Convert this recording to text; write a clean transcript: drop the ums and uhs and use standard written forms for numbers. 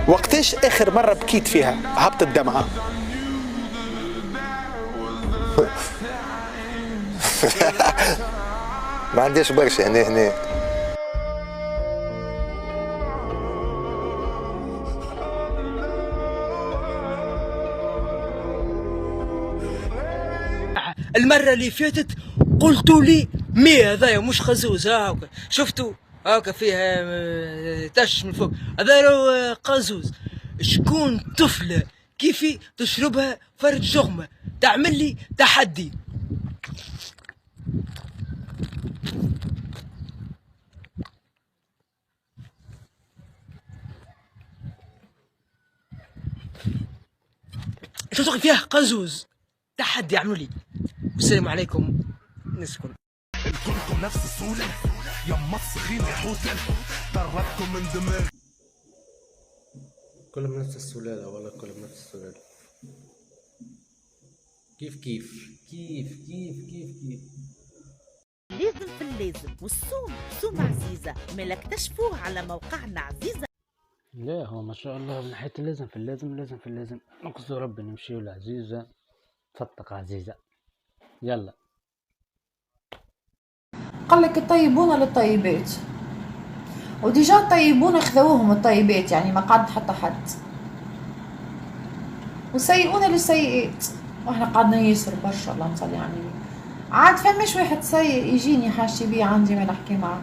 وقتاش اخر مره بكيت فيها هبطت دمعه؟ ما عنديش برشا هنا. المرة اللي فاتت قلتوا لي مي هذايا مش خزوز هاكا، شفتوا هاكا فيها تش من فوق، هذا راهو قزوز. شكون طفلة كيفي تشربها فرد جغمة تعمل لي تحدي؟ شو تقول فيها قزوز تحدي اعملوا لي. والسلام عليكم. نسكن كلكم نفس السولة يا مصخين حوتا طردكم من دماغ. كلهم نفس السلالة والله، كلهم نفس السلالة. كيف كيف كيف كيف كيف كيف لازم في اللازم والصوم صوم عزيزة ملا اكتشفوه على موقعنا عزيزة. لا هو ما شاء الله من ناحية اللازم في اللازم، لازم في اللازم نقصد ربي نمشيو لعزيزة. تفطق عزيزة يلا. قال لك الطيبون للطيبات، وديجا الطيبون خذوهم الطيبات، يعني ما قعد حتى حد، والسيئون للسيئات، واحنا قعدنا ياسر برشا. اللهم صل على النبي. عاد فماش واحد سيء يجيني حاشي بيه عندي ما نحكي معاه.